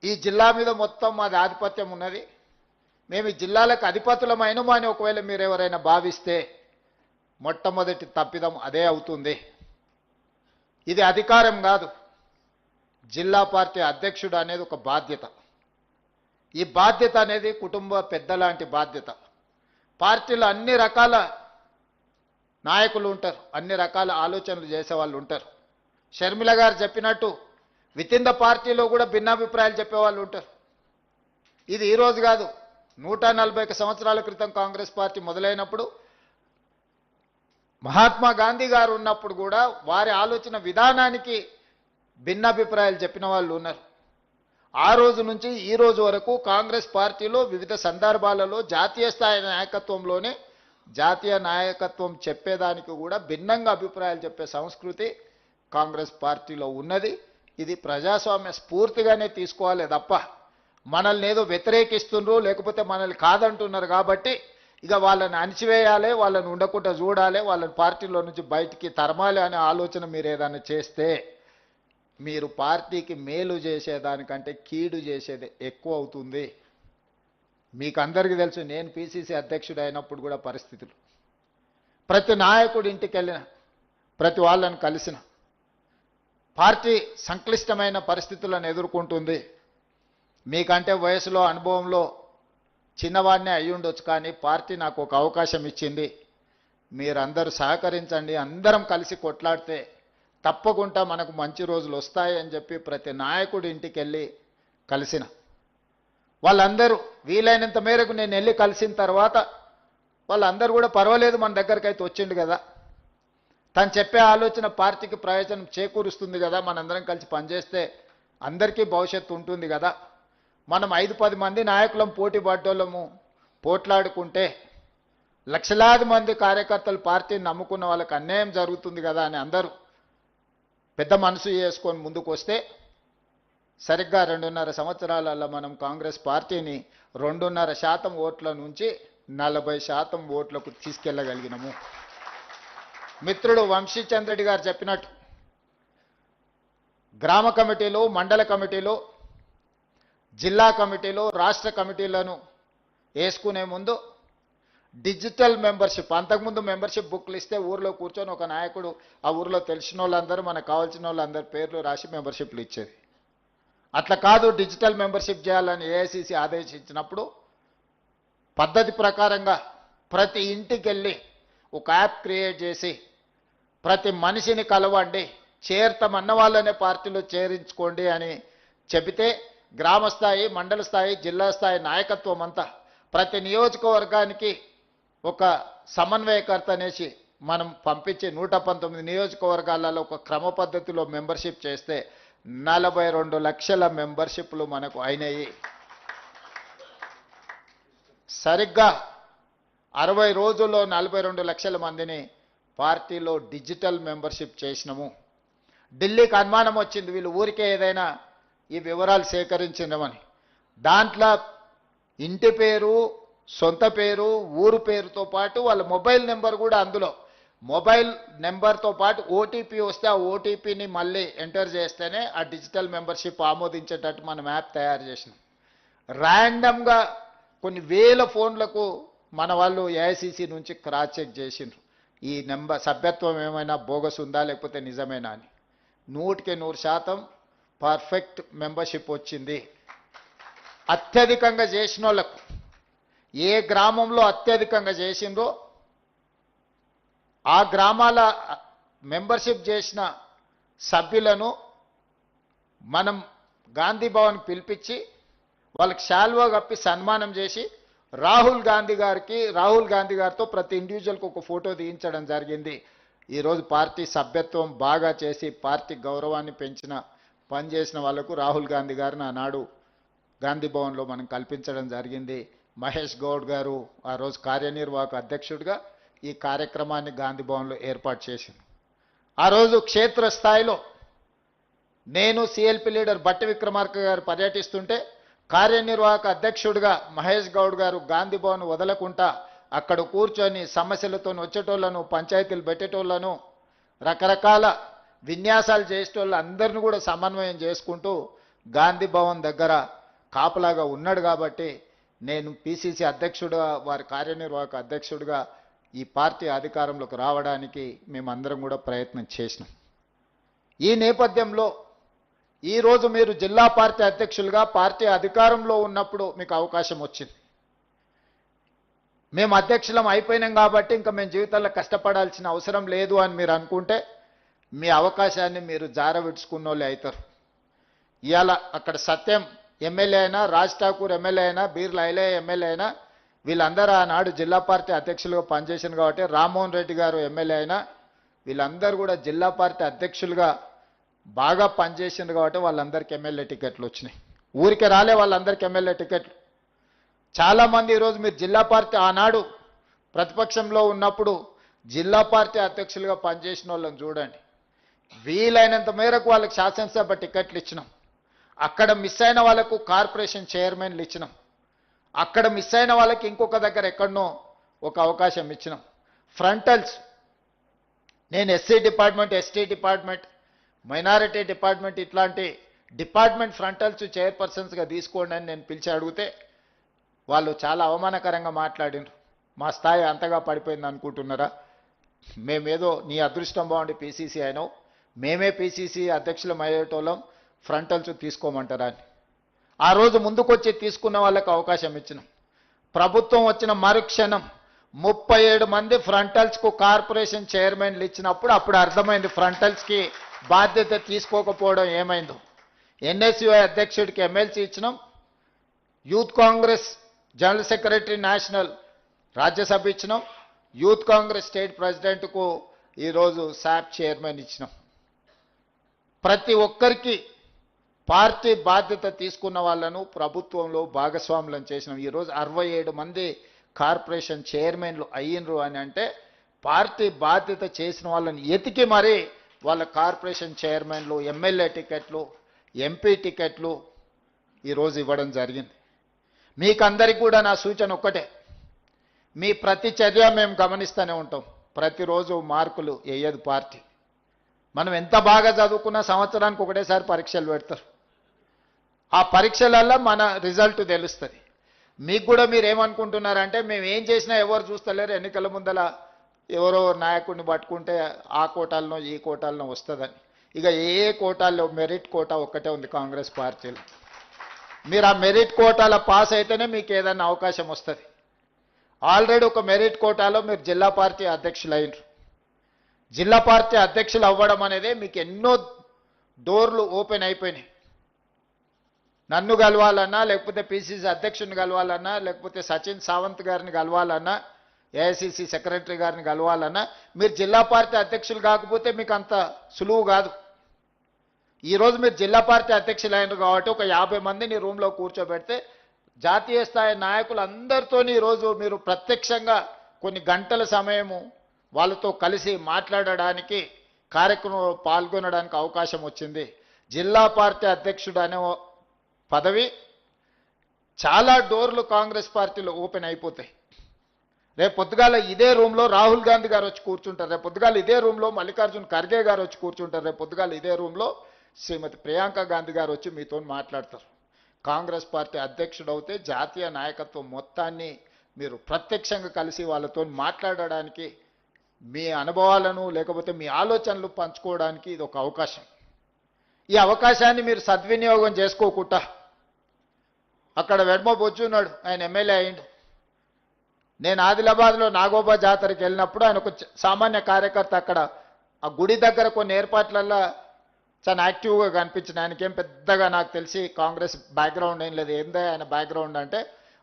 ఈ జిల్లా మీద మొత్తం మాది ఆధిపత్యం ఉన్నది, మేము ఈ జిల్లాలకు అధిపతులమైనము అని ఒకవేళ మీరు ఎవరైనా భావిస్తే మొట్టమొదటి తప్పిదం అదే అవుతుంది. ఇది అధికారం కాదు, జిల్లా పార్టీ అధ్యక్షుడు అనేది ఒక బాధ్యత. ఈ బాధ్యత అనేది కుటుంబ పెద్దలాంటి బాధ్యత. పార్టీలో అన్ని రకాల నాయకులు ఉంటారు, అన్ని రకాల ఆలోచనలు చేసేవాళ్ళు ఉంటారు. షర్మిల గారు చెప్పినట్టు వితిన్ ద పార్టీలో కూడా భిన్నాభిప్రాయాలు చెప్పేవాళ్ళు ఉంటారు. ఇది ఈరోజు కాదు, 141 సంవత్సరాల క్రితం కాంగ్రెస్ పార్టీ మొదలైనప్పుడు మహాత్మా గాంధీ గారు ఉన్నప్పుడు కూడా వారి ఆలోచన విధానానికి భిన్నాభిప్రాయాలు చెప్పిన వాళ్ళు ఉన్నారు. ఆ రోజు నుంచి ఈ రోజు వరకు కాంగ్రెస్ పార్టీలో వివిధ సందర్భాలలో జాతీయ స్థాయి నాయకత్వంలోనే జాతీయ నాయకత్వం చెప్పేదానికి కూడా భిన్నంగా అభిప్రాయాలు చెప్పే సంస్కృతి కాంగ్రెస్ పార్టీలో ఉన్నది. ఇది ప్రజాస్వామ్య స్ఫూర్తిగానే తీసుకోవాలి తప్ప మనల్ని ఏదో వ్యతిరేకిస్తున్నారు లేకపోతే మనల్ని కాదంటున్నారు కాబట్టి ఇక వాళ్ళని అణిచివేయాలి, వాళ్ళని ఉండకుండా చూడాలి, వాళ్ళని పార్టీలో నుంచి బయటికి తరమాలి అనే ఆలోచన మీరు ఏదైనా చేస్తే మీరు పార్టీకి మేలు చేసేదానికంటే కీడు చేసేది ఎక్కువ అవుతుంది. మీకు అందరికీ తెలుసు, నేను పిసిసి అధ్యక్షుడు అయినప్పుడు కూడా పరిస్థితులు, ప్రతి నాయకుడి ఇంటికి వెళ్ళిన, ప్రతి వాళ్ళని కలిసిన, పార్టీ సంక్లిష్టమైన పరిస్థితులను ఎదుర్కొంటుంది. మీకంటే వయసులో అనుభవంలో చిన్నవాడినే అయి ఉండొచ్చు, కానీ పార్టీ నాకు ఒక అవకాశం ఇచ్చింది. మీరందరూ సహకరించండి, అందరం కలిసి కొట్లాడితే తప్పకుండా మనకు మంచి రోజులు వస్తాయి అని చెప్పి ప్రతి నాయకుడి ఇంటికి వెళ్ళి కలిసిన వాళ్ళందరూ వీలైనంత మేరకు నేను వెళ్ళి కలిసిన తర్వాత వాళ్ళందరూ కూడా పర్వాలేదు, మన దగ్గరికి అయితే వచ్చిండు కదా, తను చెప్పే ఆలోచన పార్టీకి ప్రయోజనం చేకూరుస్తుంది కదా, మనందరం కలిసి పనిచేస్తే అందరికీ భవిష్యత్తు ఉంటుంది కదా, మనం 5-10 మంది నాయకులం పోటీ పడ్డోళ్ళము పోట్లాడుకుంటే లక్షలాది మంది కార్యకర్తలు పార్టీని నమ్ముకున్న వాళ్ళకి అన్యాయం జరుగుతుంది కదా అని అందరూ పెద్ద మనసు చేసుకొని ముందుకు వస్తే సరిగ్గా 2.5 సంవత్సరాలలో మనం కాంగ్రెస్ పార్టీని 2.5% ఓట్ల నుంచి 40% ఓట్లకు తీసుకెళ్ళగలిగినాము. మిత్రుడు వంశీచంద్రెడ్డి గారు చెప్పినట్టు గ్రామ కమిటీలు, మండల కమిటీలు, జిల్లా కమిటీలు, రాష్ట్ర కమిటీలను వేసుకునే ముందు డిజిటల్ మెంబర్షిప్, అంతకుముందు మెంబర్షిప్ బుక్లు ఇస్తే ఊర్లో కూర్చొని ఒక నాయకుడు ఆ ఊర్లో తెలిసిన వాళ్ళందరూ మనకు కావాల్సిన వాళ్ళందరి పేర్లు రాసి మెంబర్షిప్లు ఇచ్చేది. అట్లా కాదు, డిజిటల్ మెంబర్షిప్ చేయాలని ఏఐసిసి ఆదేశించినప్పుడు పద్ధతి ప్రకారంగా ప్రతి ఇంటికి వెళ్ళి ఒక యాప్ క్రియేట్ చేసి ప్రతి మనిషిని కలవండి, చేరతామన్న వాళ్ళనే పార్టీలో చేరించుకోండి అని చెబితే గ్రామ స్థాయి, మండల స్థాయి, జిల్లా స్థాయి నాయకత్వం అంతా ప్రతి నియోజకవర్గానికి ఒక సమన్వయకర్త అనేసి మనం పంపించి 119 నియోజకవర్గాలలో ఒక క్రమ పద్ధతిలో మెంబర్షిప్ చేస్తే 42 లక్షల మెంబర్షిప్లు మనకు అయినాయి. సరిగ్గా 60 రోజుల్లో 42 లక్షల మందిని పార్టీలో డిజిటల్ మెంబర్షిప్ చేసినాము. ఢిల్లీకి అనుమానం వచ్చింది, వీళ్ళు ఊరికే ఏదైనా ఈ వివరాలు సేకరించినామని. దాంట్లో ఇంటి పేరు, సొంత పేరు, ఊరు పేరుతో పాటు వాళ్ళ మొబైల్ నెంబర్ కూడా, అందులో మొబైల్ నెంబర్తో పాటు ఓటీపీ వస్తే ఆ ఓటీపీని మళ్ళీ ఎంటర్ చేస్తేనే ఆ డిజిటల్ మెంబర్షిప్ ఆమోదించేటట్టు మనం యాప్ తయారు చేసినాం. ర్యాండమ్గా కొన్ని వేల ఫోన్లకు మన వాళ్ళు ఏఐసిసి నుంచి క్రాస్ చెక్ చేసిండ్రు, ఈ నెంబర్ సభ్యత్వం ఏమైనా బోగస్ ఉందా లేకపోతే నిజమేనా అని. 100% పర్ఫెక్ట్ మెంబర్షిప్ వచ్చింది. అత్యధికంగా చేసిన వాళ్ళకు, ఏ గ్రామంలో అత్యధికంగా చేసిందో ఆ గ్రామాల మెంబర్షిప్ చేసిన సభ్యులను మనం గాంధీ భవన్ పిలిపించి వాళ్ళకి శాల్వా కప్పి సన్మానం చేసి రాహుల్ గాంధీ గారితో ప్రతి ఇండివిజువల్కి ఒక ఫోటో తీయించడం జరిగింది. ఈరోజు పార్టీ సభ్యత్వం బాగా చేసి పార్టీ గౌరవాన్ని పెంచిన పనిచేసిన వాళ్లకు రాహుల్ గాంధీ గారిని ఆనాడు గాంధీ భవన్లో మనం కల్పించడం జరిగింది. మహేష్ గౌడ్ గారు ఆ రోజు కార్యనిర్వాహక అధ్యక్షుడిగా ఈ కార్యక్రమాన్ని గాంధీ భవన్లో ఏర్పాటు చేసింది. ఆ రోజు క్షేత్రస్థాయిలో నేను సిఎల్పి లీడర్ బట్టి విక్రమార్క గారు పర్యటిస్తుంటే కార్యనిర్వాహక అధ్యక్షుడిగా మహేష్ గౌడ్ గారు గాంధీ భవన్ వదలకుండా అక్కడ కూర్చొని సమస్యలతో వచ్చేటోళ్లను, పంచాయతీలు పెట్టేటోళ్లను, రకరకాల విన్యాసాలు చేసేటోళ్ళు అందరిని కూడా సమన్వయం చేసుకుంటూ గాంధీ భవన్ దగ్గర కాపలాగా ఉన్నాడు కాబట్టి నేను పిసిసి అధ్యక్షుడుగా వారి కార్యనిర్వాహక అధ్యక్షుడిగా ఈ పార్టీ అధికారంలోకి రావడానికి మేమందరం కూడా ప్రయత్నం చేసినాం. ఈ నేపథ్యంలో ఈరోజు మీరు జిల్లా పార్టీ అధ్యక్షులుగా పార్టీ అధికారంలో ఉన్నప్పుడు మీకు అవకాశం వచ్చింది. మేము అధ్యక్షులం అయిపోయినాం కాబట్టి ఇంకా మేము జీవితంలో కష్టపడాల్సిన అవసరం లేదు అని మీరు అనుకుంటే మీ అవకాశాన్ని మీరు జారవిడ్చుకున్న వాళ్ళే అవుతారు. ఇవాళ అక్కడ సత్యం ఎమ్మెల్యే అయినా, రాజ్ ఠాకూర్ ఎమ్మెల్యే అయినా, బీర్ల ఐలయ్య ఎమ్మెల్యే అయినా వీళ్ళందరూ ఆనాడు జిల్లా పార్టీ అధ్యక్షులుగా పనిచేశారు కాబట్టి, రామ్మోహన్ రెడ్డి గారు ఎమ్మెల్యే అయినా వీళ్ళందరూ కూడా జిల్లా పార్టీ అధ్యక్షులుగా బాగా పనిచేసింది కాబట్టి వాళ్ళందరికీ ఎమ్మెల్యే టికెట్లు వచ్చినాయి. ఊరికే రాలే వాళ్ళందరికీ ఎమ్మెల్యే టికెట్లు. చాలామంది ఈరోజు మీరు జిల్లా పార్టీ ఆనాడు ప్రతిపక్షంలో ఉన్నప్పుడు జిల్లా పార్టీ అధ్యక్షులుగా పనిచేసిన వాళ్ళని చూడండి. వీలైనంత మేరకు వాళ్ళకి శాసనసభ టికెట్లు ఇచ్చినాం. అక్కడ మిస్ అయిన వాళ్ళకు కార్పొరేషన్ చైర్మన్లు ఇచ్చినాం. అక్కడ మిస్ అయిన వాళ్ళకి ఇంకొక దగ్గర ఎక్కడనో ఒక అవకాశం ఇచ్చినాం. ఫ్రంటల్స్ నేను SC department, ST department, minority department ఇట్లాంటి డిపార్ట్మెంట్ ఫ్రంటల్స్ చైర్పర్సన్స్గా తీసుకోండి అని నేను పిలిచి అడిగితే వాళ్ళు చాలా అవమానకరంగా మాట్లాడినారు. మా స్థాయి అంతగా పడిపోయింది అనుకుంటున్నారా? మేమేదో నీ అదృష్టం బాగుండి పీసీసీ అయినావు, మేమే పీసీసీ అధ్యక్షులం అయ్యేటోళ్ళం, ఫ్రంటల్స్ తీసుకోమంటారా అని. ఆ రోజు ముందుకొచ్చి తీసుకున్న వాళ్ళకి అవకాశం ఇచ్చినాం. ప్రభుత్వం వచ్చిన మరుక్షణం 37 మంది ఫ్రంటల్స్కు కార్పొరేషన్ చైర్మన్లు ఇచ్చినప్పుడు అప్పుడు అర్థమైంది ఫ్రంటల్స్కి బాధ్యత తీసుకోకపోవడం ఏమైందో. ఎన్ఎస్యుఐ అధ్యక్షుడికి ఎమ్మెల్సీ ఇచ్చినాం. Youth Congress general secretary national Rajya Sabha ఇచ్చినాం. యూత్ కాంగ్రెస్ స్టేట్ ప్రెసిడెంట్కు ఈరోజు శాప్ చైర్మన్ ఇచ్చినాం. ప్రతి ఒక్కరికి పార్టీ బాధ్యత తీసుకున్న వాళ్ళను ప్రభుత్వంలో భాగస్వాములను చేసినాం. ఈరోజు 67 మంది కార్పొరేషన్ చైర్మన్లు అయ్యిండ్రు అని అంటే పార్టీ బాధ్యత చేసిన వాళ్ళని ఎతికి మరీ వాళ్ళ కార్పొరేషన్ చైర్మన్లు, ఎమ్మెల్యే టికెట్లు, ఎంపీ టికెట్లు ఈరోజు ఇవ్వడం జరిగింది. మీకందరికీ కూడా నా సూచన ఒక్కటే, మీ ప్రతి చర్య మేము గమనిస్తూనే ఉంటాం. ప్రతిరోజు మార్కులు వేయదు పార్టీ. మనం ఎంత బాగా చదువుకున్నా సంవత్సరానికి ఒకటేసారి పరీక్షలు పెడతారు. ఆ పరీక్షలలో మన రిజల్ట్ తెలుస్తుంది. మీకు కూడా మీరు ఏమనుకుంటున్నారంటే మేము ఏం చేసినా ఎవరు చూస్తలేరు, ఎన్నికల ముందల ఎవరో నాయకుడిని పట్టుకుంటే ఆ కోటాలను ఈ కోటాలను వస్తుందని. ఇక ఏ కోటాల్లో మెరిట్ కోటా ఒక్కటే ఉంది కాంగ్రెస్ పార్టీలో. మీరు ఆ మెరిట్ కోటాల పాస్ అయితేనే మీకు ఏదైనా అవకాశం వస్తుంది. ఆల్రెడీ ఒక మెరిట్ కోటాలో మీరు జిల్లా పార్టీ అధ్యక్షులు అయినరు. జిల్లా పార్టీ అధ్యక్షులు అవ్వడం అనేది మీకు ఎన్నో డోర్లు ఓపెన్ అయిపోయినాయి. నన్ను కలవాలన్నా, లేకపోతే పిసిసి అధ్యక్షుని కలవాలన్నా, లేకపోతే సచిన్ సావంత్ గారిని కలవాలన్నా, ఏఐసిసి సెక్రటరీ గారిని కలవాలన్నా మీరు జిల్లా పార్టీ అధ్యక్షులు కాకపోతే మీకు అంత సులువు కాదు. ఈరోజు మీరు జిల్లా పార్టీ అధ్యక్షులు అయినారు కాబట్టి ఒక 50 మందిని రూమ్లో కూర్చోబెడితే జాతీయ స్థాయి నాయకులందరితో ఈరోజు మీరు ప్రత్యక్షంగా కొన్ని గంటల సమయము వాళ్ళతో కలిసి మాట్లాడడానికి, కార్యక్రమంలో పాల్గొనడానికి అవకాశం వచ్చింది. జిల్లా పార్టీ అధ్యక్షుడు అనే పదవి చాలా డోర్లు కాంగ్రెస్ పార్టీలో ఓపెన్ అయిపోతాయి. రేపు పొద్దుగాల ఇదే రూమ్లో రాహుల్ గాంధీ గారు వచ్చి కూర్చుంటారు. రేపు పొద్దుగాల ఇదే రూమ్లో మల్లికార్జున్ ఖర్గే గారు వచ్చి కూర్చుంటారు. రేపు పొద్దుగాల ఇదే రూమ్లో శ్రీమతి ప్రియాంక గాంధీ గారు వచ్చి మీతో మాట్లాడతారు. కాంగ్రెస్ పార్టీ అధ్యక్షుడు అవుతే జాతీయ నాయకత్వం మొత్తాన్ని మీరు ప్రత్యక్షంగా కలిసి వాళ్ళతో మాట్లాడడానికి, మీ అనుభవాలను లేకపోతే మీ ఆలోచనలు పంచుకోవడానికి ఇది ఒక అవకాశం. ఈ అవకాశాన్ని మీరు సద్వినియోగం చేసుకోకుండా అక్కడ వెడ్మ బొచ్చున్నాడు, ఆయన ఎమ్మెల్యే అయ్యిండు. నేను ఆదిలాబాద్లో నాగోబా జాతరకి వెళ్ళినప్పుడు ఆయన ఒక సామాన్య కార్యకర్త అక్కడ ఆ గుడి దగ్గర కొన్ని ఏర్పాట్లల్లో చాలా యాక్టివ్గా కనిపించిన. ఆయనకేం పెద్దగా నాకు తెలిసి కాంగ్రెస్ బ్యాక్గ్రౌండ్ ఏం లేదు. ఏందే ఆయన బ్యాక్గ్రౌండ్ అంటే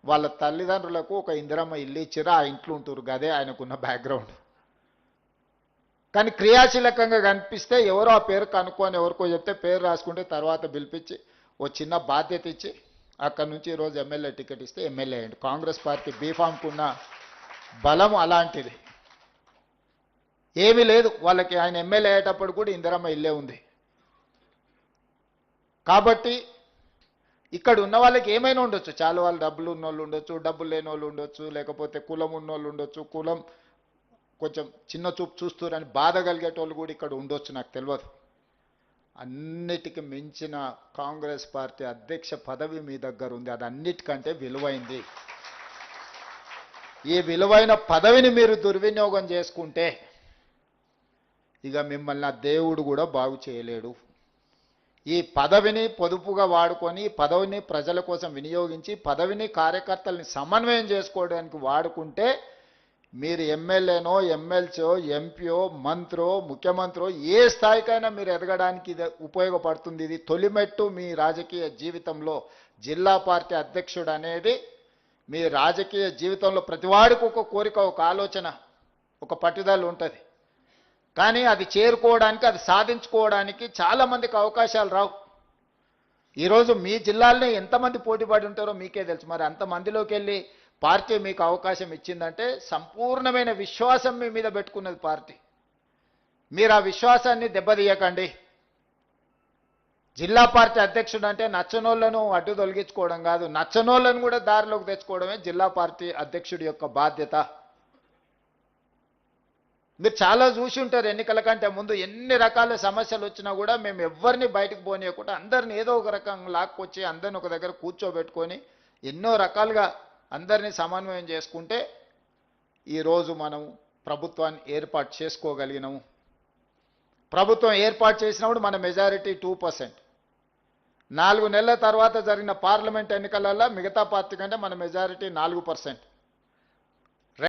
వాళ్ళ తల్లిదండ్రులకు ఒక ఇందిరమ్మ ఇల్లు ఇచ్చిరా, ఆ ఇంట్లో ఉంటారు, గదే ఆయనకున్న బ్యాక్గ్రౌండ్. కానీ క్రియాశీలకంగా కనిపిస్తే ఎవరో ఆ పేరు కనుక్కొని ఎవరికో చెప్తే పేరు రాసుకుంటే తర్వాత పిలిపించి ఓ చిన్న బాధ్యత ఇచ్చి అక్కడ నుంచి ఈరోజు ఎమ్మెల్యే టికెట్ ఇస్తే ఎమ్మెల్యే అయ్యండి. కాంగ్రెస్ పార్టీ బీఫామ్కున్న బలం అలాంటిది. ఏమీ లేదు వాళ్ళకి. ఆయన ఎమ్మెల్యే అయ్యేటప్పుడు కూడా ఇందిరమ్మ ఇల్లే ఉంది. కాబట్టి ఇక్కడ ఉన్న వాళ్ళకి ఏమైనా ఉండొచ్చు. చాలా వాళ్ళు డబ్బులు ఉన్నోళ్ళు ఉండొచ్చు, డబ్బులు లేని వాళ్ళు ఉండొచ్చు, లేకపోతే కులం ఉన్నోళ్ళు ఉండొచ్చు, కులం కొంచెం చిన్న చూపు చూస్తున్నారని బాధ కలిగేటోళ్ళు కూడా ఇక్కడ ఉండొచ్చు, నాకు తెలియదు. అన్నిటికి మించిన కాంగ్రెస్ పార్టీ అధ్యక్ష పదవి మీ దగ్గర ఉంది. అది అన్నిటికంటే విలువైంది. ఈ విలువైన పదవిని మీరు దుర్వినియోగం చేసుకుంటే ఇక మిమ్మల్ని ఆ దేవుడు కూడా బాగు చేయలేడు. ఈ పదవిని పొదుపుగా వాడుకొని పదవిని ప్రజల కోసం వినియోగించి పదవిని కార్యకర్తల్ని సమన్వయం చేసుకోవడానికి వాడుకుంటే మీరు ఎమ్మెల్యేనో ఎమ్మెల్సో ఎంపీఓ మంత్రో ముఖ్యమంత్రో ఏ స్థాయికైనా మీరు ఎదగడానికి ఇది ఉపయోగపడుతుంది. ఇది తొలిమెట్టు మీ రాజకీయ జీవితంలో. జిల్లా పార్టీ అధ్యక్షుడు అనేది మీ రాజకీయ జీవితంలో ప్రతివాడికి ఒక కోరిక, ఒక ఆలోచన, ఒక పట్టుదల ఉంటుంది. కానీ అది చేరుకోవడానికి, అది సాధించుకోవడానికి చాలామందికి అవకాశాలు రావు. ఈరోజు మీ జిల్లాలోనే ఎంతమంది పోటీపడి ఉంటారో మీకే తెలుసు. మరి అంతమందిలోకి వెళ్ళి పార్టీ మీకు అవకాశం ఇచ్చిందంటే సంపూర్ణమైన విశ్వాసం మీ మీద పెట్టుకున్నది పార్టీ. మీరు ఆ విశ్వాసాన్ని దెబ్బతీయకండి. జిల్లా పార్టీ అధ్యక్షుడు అంటే నచ్చనోళ్లను అడ్డు తొలగించుకోవడం కాదు, నచ్చనోళ్లను కూడా దారిలోకి తెచ్చుకోవడమే జిల్లా పార్టీ అధ్యక్షుడి యొక్క బాధ్యత. మీరు చాలా చూసి ఉంటారు, ఎన్నికల కంటే ముందు ఎన్ని రకాల సమస్యలు వచ్చినా కూడా మేము ఎవరిని బయటకు పోనీయకుండా అందరిని ఏదో ఒక రకంగా లాక్కొచ్చి అందరిని ఒక దగ్గర కూర్చోబెట్టుకొని ఎన్నో రకాలుగా అందరినీ సమన్వయం చేసుకుంటే ఈరోజు మనం ప్రభుత్వాన్ని ఏర్పాటు చేసుకోగలిగినాము. ప్రభుత్వం ఏర్పాటు చేసినప్పుడు మన మెజారిటీ 2%. 4 నెలల తర్వాత జరిగిన పార్లమెంట్ ఎన్నికలలో మిగతా పార్టీ కంటే మన మెజారిటీ 4%.